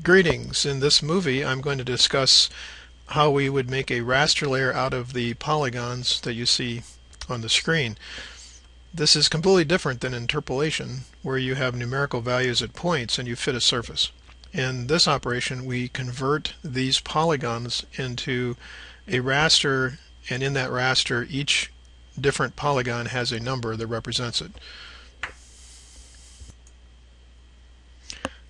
Greetings. In this movie I'm going to discuss how we would make a raster layer out of the polygons that you see on the screen. This is completely different than interpolation, where you have numerical values at points and you fit a surface. In this operation we convert these polygons into a raster, and in that raster each different polygon has a number that represents it.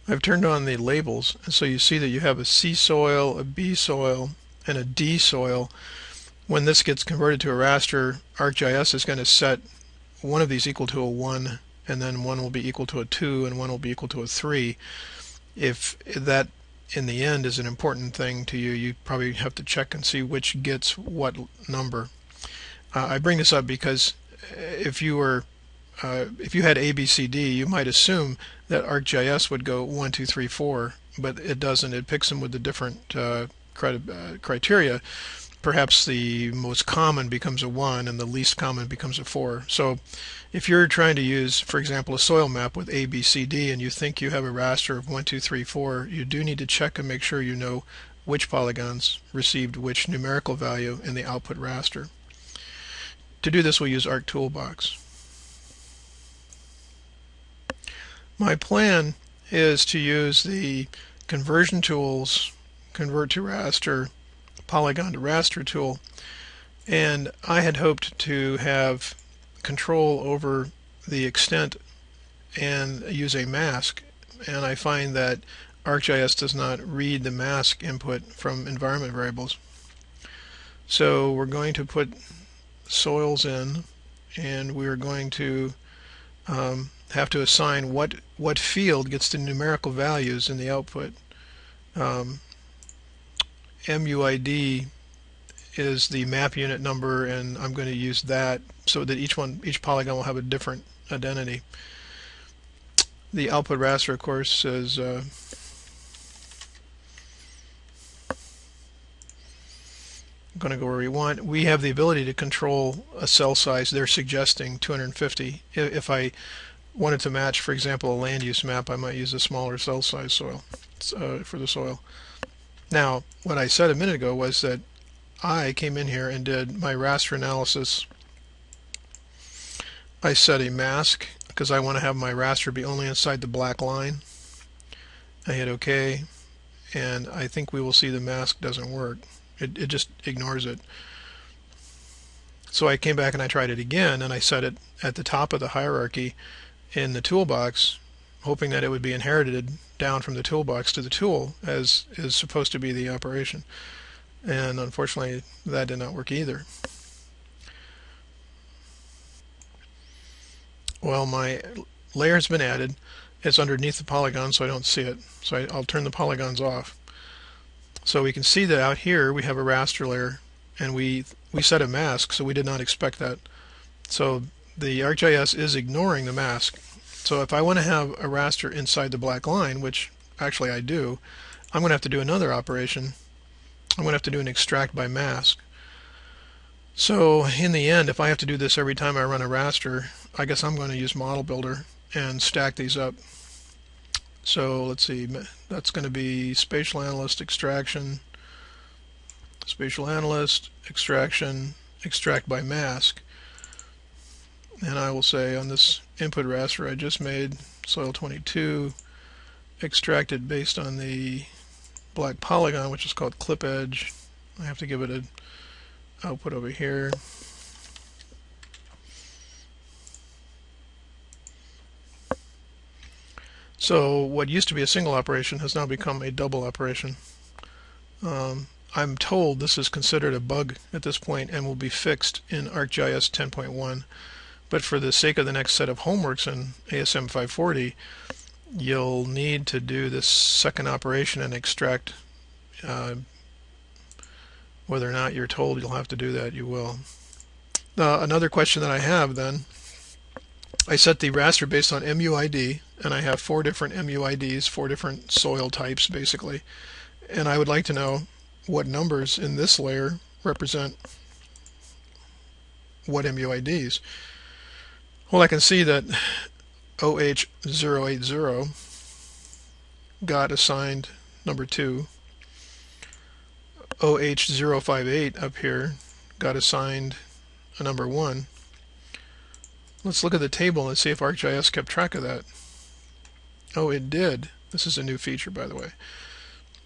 I've turned on the labels, and so you see that you have a C soil, a B soil, and a D soil. When this gets converted to a raster, ArcGIS is going to set one of these equal to a 1, and then one will be equal to a 2, and one will be equal to a 3. If that in the end is an important thing to you, you probably have to check and see which gets what number. I bring this up because if you had A, B, C, D, you might assume that ArcGIS would go 1, 2, 3, 4, but it doesn't. It picks them with the different criteria. Perhaps the most common becomes a 1 and the least common becomes a 4. So if you're trying to use, for example, a soil map with A, B, C, D, and you think you have a raster of 1, 2, 3, 4, you do need to check and make sure you know which polygons received which numerical value in the output raster. To do this, we'll use ArcToolbox. My plan is to use the conversion tools, convert to raster, polygon to raster tool, and I had hoped to have control over the extent and use a mask, and I find that ArcGIS does not read the mask input from environment variables. So we're going to put soils in, and we're going to have to assign what field gets the numerical values in the output. MUID is the map unit number, and I'm going to use that so that each polygon will have a different identity. The output raster, of course, is going to go where we want. We have the ability to control a cell size. They're suggesting 250. If I wanted to match, for example, a land use map, I might use a smaller cell size soil for the soil. Now, what I said a minute ago was that I came in here and did my raster analysis. I set a mask because I want to have my raster be only inside the black line. I hit OK, and I think we will see the mask doesn't work. It just ignores it. So I came back and I tried it again, and I set it at the top of the hierarchy in the toolbox, hoping that it would be inherited down from the toolbox to the tool, as is supposed to be the operation. And unfortunately, that did not work either. Well, my layer has been added. It's underneath the polygon, so I don't see it. So I'll turn the polygons off. So we can see that out here we have a raster layer, and we set a mask, so we did not expect that. So the ArcGIS is ignoring the mask. So if I want to have a raster inside the black line, which actually I do, I'm going to have to do another operation. I'm going to have to do an extract by mask. So in the end, if I have to do this every time I run a raster, I guess I'm going to use Model Builder and stack these up. So let's see, that's going to be Spatial Analyst, Extraction, Spatial Analyst, Extraction, Extract by Mask. And I will say on this input raster I just made, soil 22, extracted based on the black polygon, which is called clip edge. I have to give it an output over here. So what used to be a single operation has now become a double operation. I'm told this is considered a bug at this point and will be fixed in ArcGIS 10.1. But for the sake of the next set of homeworks in ASM 540, you'll need to do this second operation and extract. Whether or not you're told you'll have to do that, you will. Another question that I have then, I set the raster based on MUID, and I have 4 different MUIDs, 4 different soil types basically, and I would like to know what numbers in this layer represent what MUIDs. Well, I can see that OH080 got assigned number 2. OH058 up here got assigned a number 1. Let's look at the table and see if ArcGIS kept track of that. Oh, it did. This is a new feature, by the way.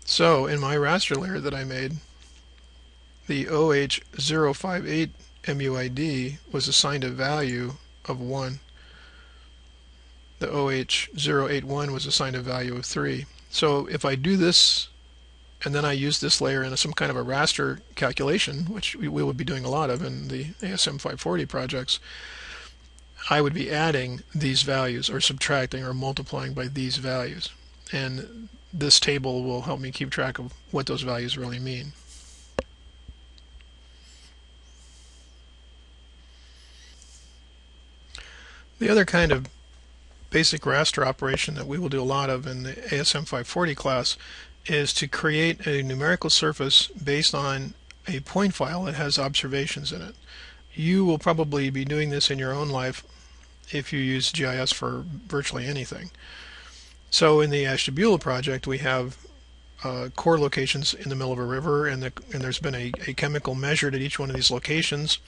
So in my raster layer that I made, the OH058 MUID was assigned a value of 1. The OH081 was assigned a value of 3. So if I do this and then I use this layer in some kind of a raster calculation, which we will be doing a lot of in the ASM 540 projects, I would be adding these values or subtracting or multiplying by these values. And this table will help me keep track of what those values really mean. The other kind of basic raster operation that we will do a lot of in the ASM 540 class is to create a numerical surface based on a point file that has observations in it. You will probably be doing this in your own life if you use GIS for virtually anything. So in the Ashtabula project, we have core locations in the middle of a river, and there's been a chemical measured at each one of these locations.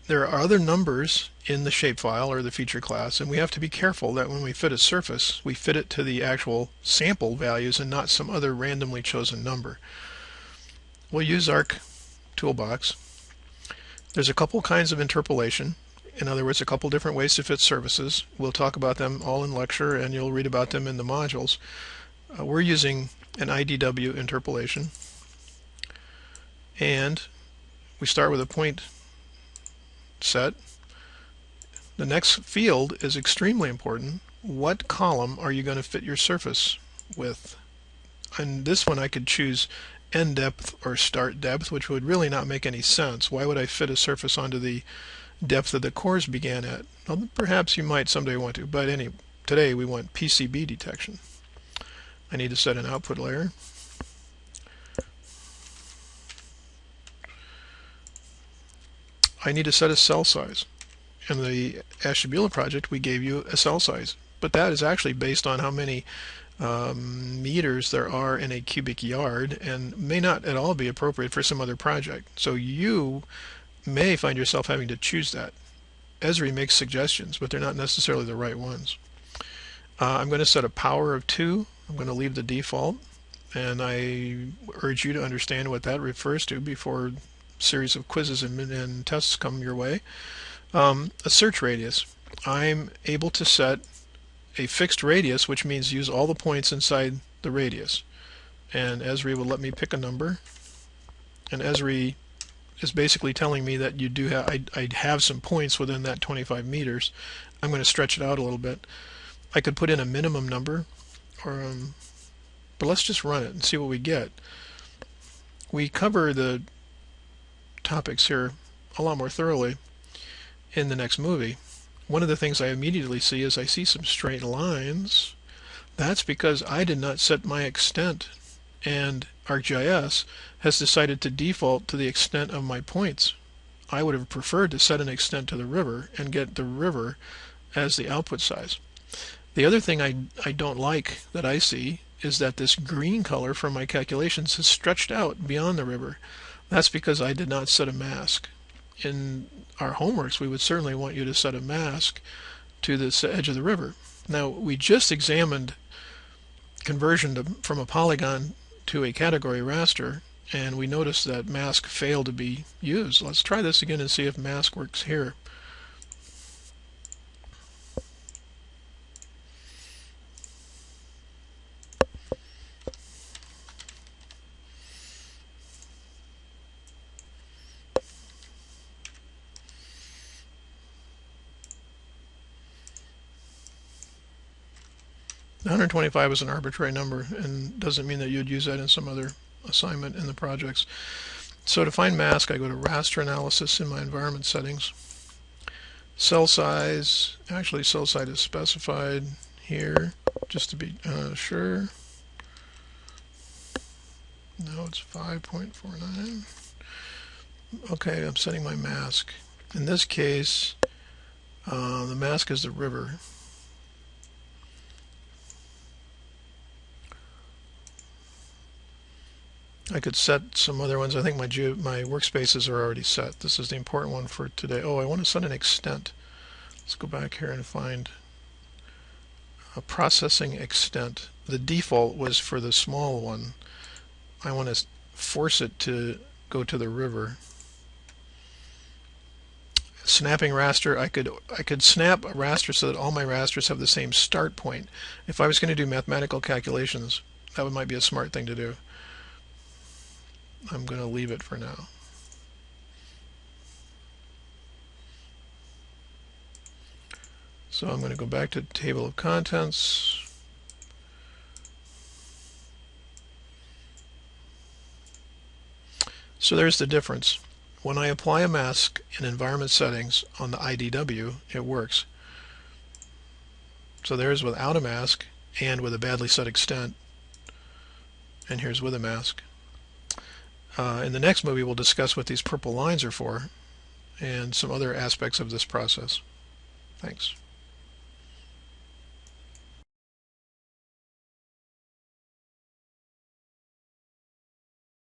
There are other numbers in the shapefile or the feature class, and we have to be careful that when we fit a surface, we fit it to the actual sample values and not some other randomly chosen number. We'll use Arc Toolbox. There's a couple kinds of interpolation. In other words, a couple different ways to fit surfaces. We'll talk about them all in lecture, and you'll read about them in the modules. We're using an IDW interpolation, and we start with a point set. The next field is extremely important. What column are you going to fit your surface with? And this one I could choose end depth or start depth, which would really not make any sense. Why would I fit a surface onto the depth that the cores began at? Well, perhaps you might someday want to, but today we want PCB detection. I need to set an output layer. I need to set a cell size. In the Ashtabula project, we gave you a cell size, but that is actually based on how many meters there are in a cubic yard, and may not at all be appropriate for some other project. So you may find yourself having to choose that. Esri makes suggestions, but they're not necessarily the right ones. I'm going to set a power of 2. I'm going to leave the default, and I urge you to understand what that refers to before a series of quizzes and tests come your way. A search radius. I'm able to set a fixed radius, which means use all the points inside the radius. And Esri will let me pick a number, and Esri is basically telling me that you do have I have some points within that 25 meters. I'm going to stretch it out a little bit. I could put in a minimum number, but let's just run it and see what we get. We cover the topics here a lot more thoroughly in the next movie. One of the things I immediately see is I see some straight lines. That's because I did not set my extent, and ArcGIS has decided to default to the extent of my points. I would have preferred to set an extent to the river and get the river as the output size. The other thing I don't like that I see is that this green color from my calculations has stretched out beyond the river. That's because I did not set a mask. In our homeworks, we would certainly want you to set a mask to this edge of the river. Now, we just examined conversion from a polygon to a category raster, and we noticed that mask failed to be used. Let's try this again and see if mask works here. The 125 is an arbitrary number and doesn't mean that you'd use that in some other assignment in the projects. So to find mask, I go to raster analysis in my environment settings. Cell size, actually cell size is specified here just to be sure. No, it's 5.49. Okay, I'm setting my mask. In this case, the mask is the river. I could set some other ones. I think my workspaces are already set. This is the important one for today. Oh, I want to set an extent. Let's go back here and find a processing extent. The default was for the small one. I want to force it to go to the river. Snapping raster, I could snap a raster so that all my rasters have the same start point. If I was going to do mathematical calculations, that might be a smart thing to do. I'm going to leave it for now. So I'm going to go back to table of contents. So there's the difference. When I apply a mask in environment settings on the IDW, it works. So there's without a mask and with a badly set extent. And here's with a mask. In the next movie, we'll discuss what these purple lines are for and some other aspects of this process. Thanks.